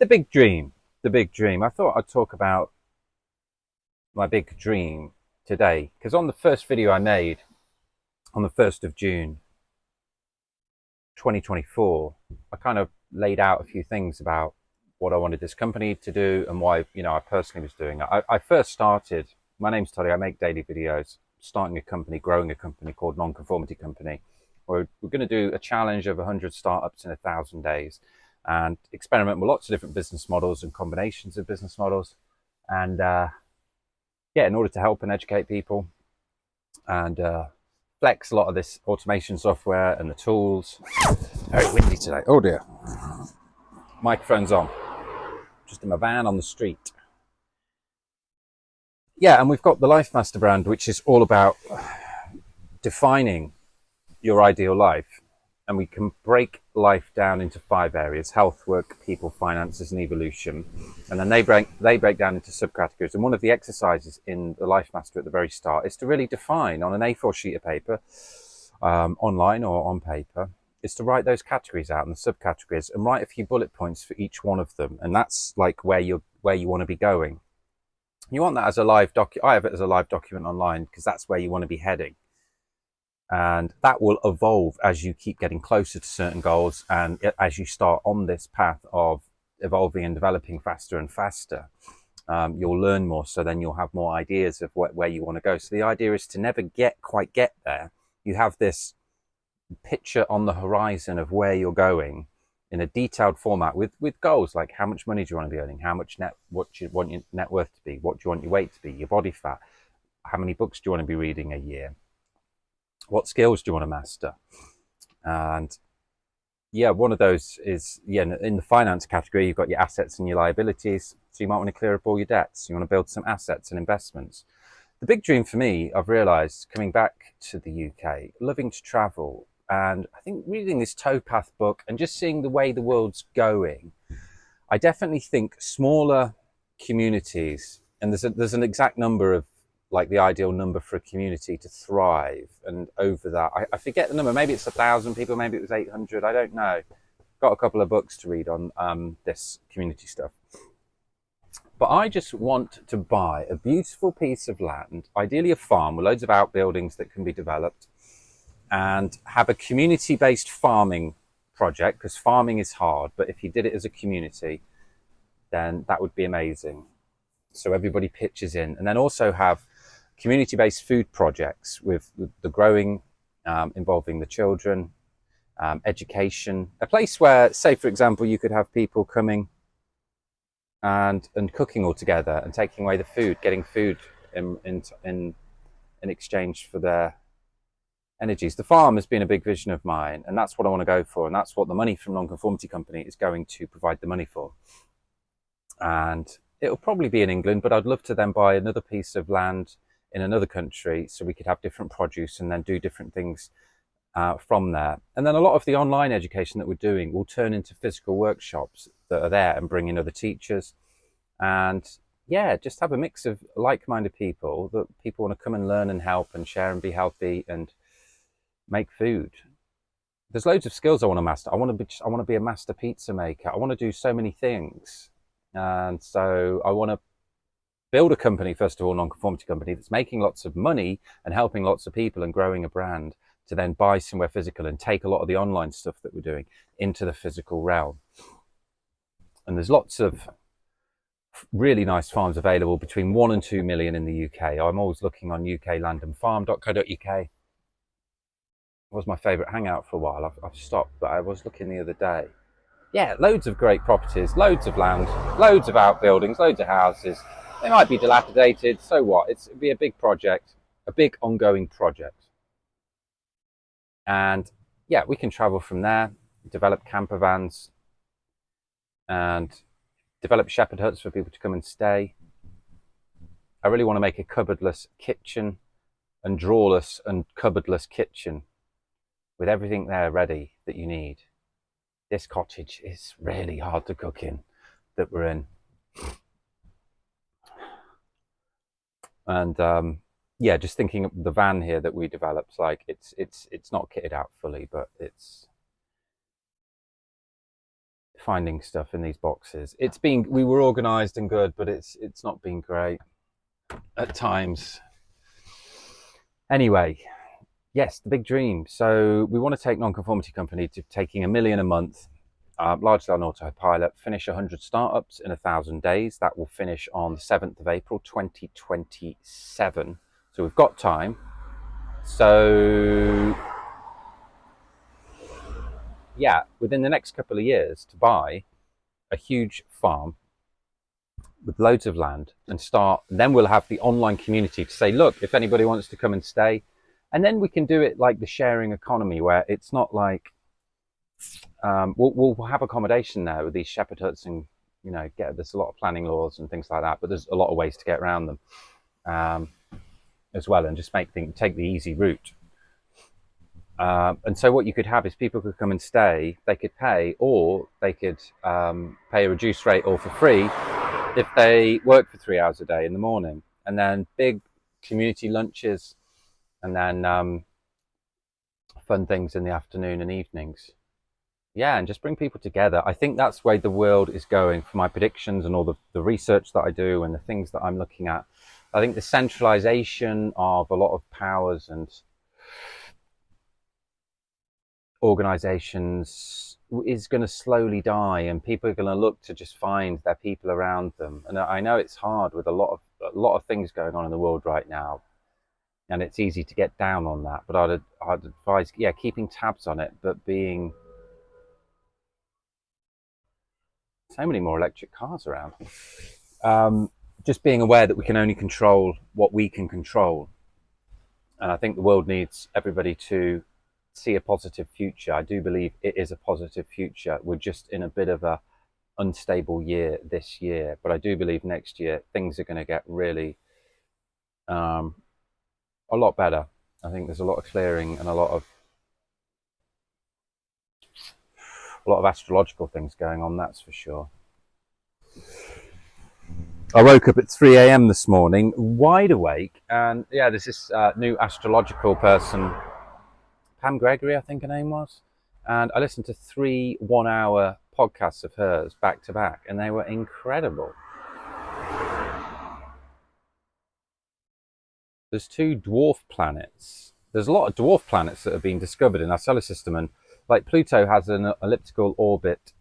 The big dream. The big dream. I thought I'd talk about my big dream today because on the first video I made on the 1st of June 2024, I kind of laid out a few things about what I wanted this company to do and why, I personally was doing it. I first started, my name's Toddy, I make daily videos, starting a company, growing a company called Nonconformity Company. We're going to do a challenge of 100 startups in 1,000 days and experiment with lots of different business models and combinations of business models. And in order to help and educate people and flex a lot of this automation software and the tools. Very windy today. Oh dear. Microphone's on. Just in my van on the street. Yeah, and we've got the LIFEMASTER brand, which is all about defining your ideal life. And we can break life down into 5 areas: health, work, people, finances, and evolution. And then they break down into subcategories. And one of the exercises in the LIFEMASTER at the very start is to really define on an A4 sheet of paper, online or on paper, is to write those categories out and the subcategories and write a few bullet points for each one of them. And that's like where you want to be going. You want that as a live document. I have it as a live document online because that's where you want to be heading. And that will evolve as you keep getting closer to certain goals and as you start on this path of evolving and developing faster and faster. You'll learn more, so then you'll have more ideas of where you want to go. So the idea is to never quite get there. You have this picture on the horizon of where you're going in a detailed format with goals like how much money do you want to be earning, what do you want your net worth to be, what do you want your weight to be, your body fat, how many books do you want to be reading a year, what skills do you want to master. And one of those is, in the finance category, you've got your assets and your liabilities. So you might want to clear up all your debts. You want to build some assets and investments. The big dream for me, I've realized coming back to the UK, loving to travel, and I think reading this Towpath book and just seeing the way the world's going, I definitely think smaller communities, and there's an exact number of, like, the ideal number for a community to thrive, and over that, I forget the number, maybe it's 1,000 people, maybe it was 800, I don't know. Got a couple of books to read on this community stuff. But I just want to buy a beautiful piece of land, ideally a farm with loads of outbuildings that can be developed, and have a community-based farming project, because farming is hard, but if you did it as a community, then that would be amazing. So everybody pitches in, and then also have community-based food projects with the growing, involving the children, education, a place where, say for example, you could have people coming and cooking all together and taking away the food, getting food in exchange for their energies. The farm has been a big vision of mine, and that's what I want to go for, and that's what the money from Nonconformity Company is going to provide the money for. And it'll probably be in England, but I'd love to then buy another piece of land in another country so we could have different produce and then do different things from there. And then a lot of the online education that we're doing will turn into physical workshops that are there and bring in other teachers. And just have a mix of like-minded people that people want to come and learn and help and share and be healthy and make food. There's loads of skills I want to master. I want to be a master pizza maker. I want to do so many things. And so I want to build a company, first of all, Nonconformity Company, that's making lots of money and helping lots of people and growing a brand, to then buy somewhere physical and take a lot of the online stuff that we're doing into the physical realm. And there's lots of really nice farms available between 1 and 2 million in the UK. I'm always looking on uklandandfarm.co.uk. It was my favourite hangout for a while. I've stopped, but I was looking the other day. Yeah, loads of great properties, loads of land, loads of outbuildings, loads of houses. They might be dilapidated, so what? It'd be a big project, a big ongoing project. And we can travel from there, develop camper vans, and develop shepherd huts for people to come and stay. I really want to make a cupboardless kitchen and drawerless and cupboardless kitchen with everything there ready that you need. This cottage is really hard to cook in that we're in. And just thinking of the van here that we developed, like it's not kitted out fully, but it's finding stuff in these boxes. We were organized and good, but it's not been great at times. Anyway, yes, the big dream. So we want to take Nonconformity Company to taking $1 million a month, largely on autopilot, finish 100 startups in 1,000 days. That will finish on the 7th of April, 2027. So we've got time. So yeah, within the next couple of years to buy a huge farm with loads of land and start, then we'll have the online community to say, look, if anybody wants to come and stay, and then we can do it like the sharing economy, where it's not like we'll have accommodation there with these shepherd huts, and there's a lot of planning laws and things like that, but there's a lot of ways to get around them as well, and just take the easy route. And so what you could have is people could come and stay, they could pay, or they could pay a reduced rate or for free if they work for 3 hours a day in the morning, and then big community lunches, and then fun things in the afternoon and evenings. Yeah, and just bring people together. I think that's where the world is going, for my predictions and all the research that I do and the things that I'm looking at. I think the centralization of a lot of powers and organizations is going to slowly die, and people are going to look to just find their people around them. And I know it's hard with a lot of things going on in the world right now, and it's easy to get down on that, but I'd advise keeping tabs on it, but being so many more electric cars around, just being aware that we can only control what we can control. And I think the world needs everybody to see a positive future. I do believe it is a positive future. We're just in a bit of a unstable year this year, but I do believe next year things are going to get really a lot better. I think there's a lot of clearing and a lot of astrological things going on, that's for sure. I woke up at 3 a.m. this morning, wide awake, and there's this new astrological person, Pam Gregory, I think her name was, and I listened to 3 one-hour podcasts of hers back to back, and they were incredible. There's 2 dwarf planets. There's a lot of dwarf planets that have been discovered in our solar system, and like Pluto has an elliptical orbit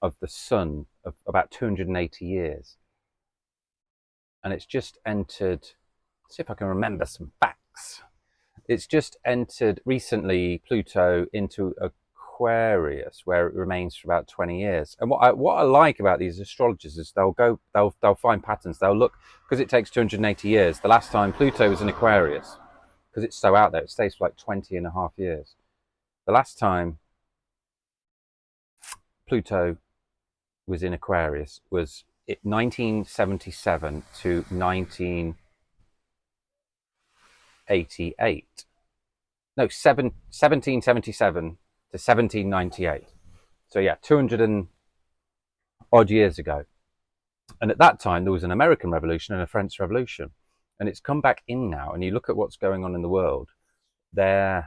of the sun of about 280 years. And it's just entered, see if I can remember some facts. It's just entered recently, Pluto, into Aquarius, where it remains for about 20 years. And what I like about these astrologers is they'll find patterns. They'll look, because it takes 280 years. The last time Pluto was in Aquarius, because it's so out there, it stays for like 20 and a half years. The last time Pluto was in Aquarius was 1977 to 1988. No, 1777 to 1798. So 200 and odd years ago. And at that time, there was an American Revolution and a French Revolution. And it's come back in now. And you look at what's going on in the world, the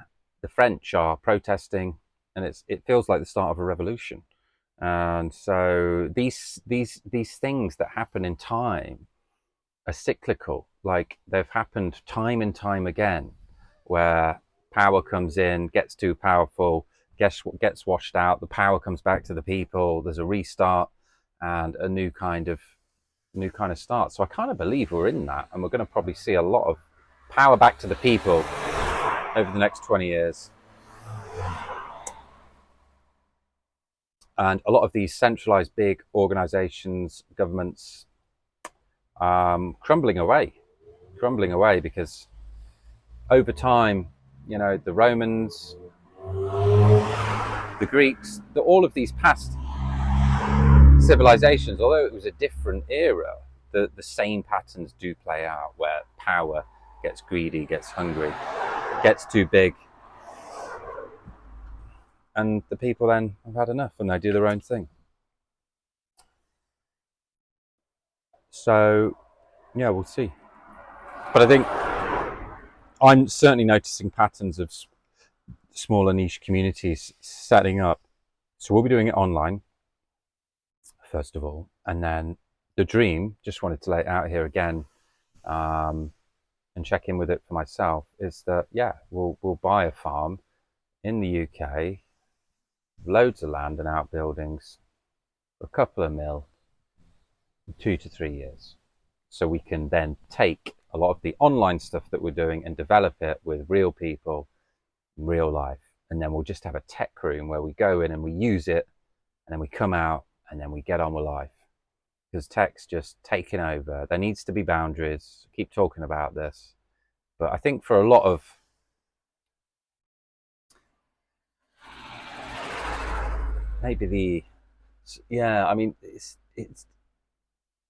French are protesting, and it feels like the start of a revolution. And so these things that happen in time are cyclical. Like, they've happened time and time again, where power comes in, gets too powerful, gets washed out, the power comes back to the people, there's a restart and a new kind of start. So I kind of believe we're in that, and we're going to probably see a lot of power back to the people over the next 20 years. And a lot of these centralized big organizations, governments, crumbling away, because over time, the Romans, the Greeks, all of these past civilizations, although it was a different era, the same patterns do play out, where power gets greedy, gets hungry, gets too big, and the people then have had enough and they do their own thing. So we'll see. But I think I'm certainly noticing patterns of smaller niche communities setting up. So we'll be doing it online. first of all. And then the dream, just wanted to lay it out here again, and check in with it for myself, is that, yeah, we'll buy a farm in the UK, loads of land and outbuildings, for a couple of mil, 2 to 3 years. So we can then take a lot of the online stuff that we're doing and develop it with real people in real life. And then we'll just have a tech room where we go in and we use it, and then we come out and then we get on with life. Because tech's just taking over. There needs to be boundaries. I keep talking about this. But I think for a lot of I mean,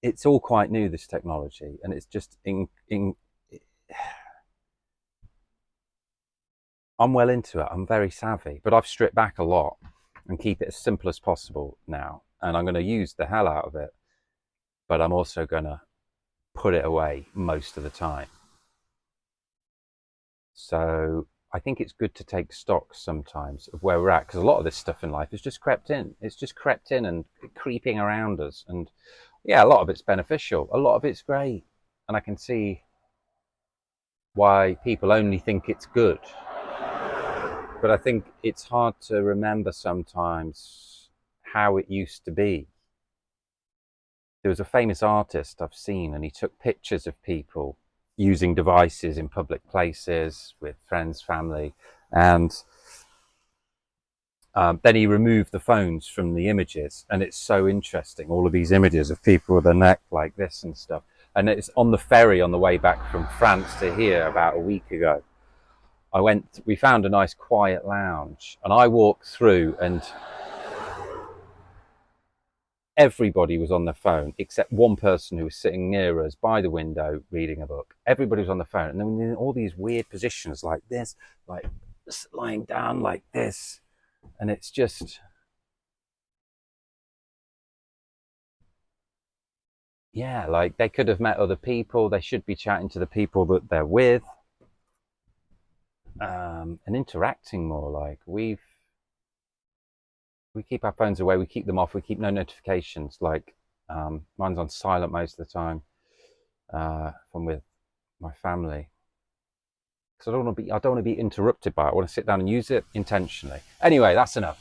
it's all quite new, this technology, and it's just I'm well into it. I'm very savvy, but I've stripped back a lot and keep it as simple as possible now. And I'm going to use the hell out of it, but I'm also going to put it away most of the time. So I think it's good to take stock sometimes of where we're at, because a lot of this stuff in life has just crept in. It's just crept in and creeping around us. And yeah, a lot of it's beneficial. A lot of it's great. And I can see why people only think it's good. But I think it's hard to remember sometimes how it used to be. There was a famous artist I've seen, and he took pictures of people using devices in public places with friends, family, and then he removed the phones from the images. And it's so interesting, all of these images of people with their neck like this and stuff. And it's on the ferry on the way back from France to here about a week ago. We found a nice quiet lounge, and I walked through, and everybody was on their phone except one person who was sitting near us by the window reading a book. Everybody was on the phone, and then in all these weird positions like this, like lying down like this, and it's just, yeah, like they could have met other people. They should be chatting to the people that they're with, and interacting more. Like we keep our phones away, we keep them off, we keep no notifications. Like mine's on silent most of the time if I'm with my family, because I don't want to be interrupted by it. I want to sit down and use it intentionally. Anyway, that's enough.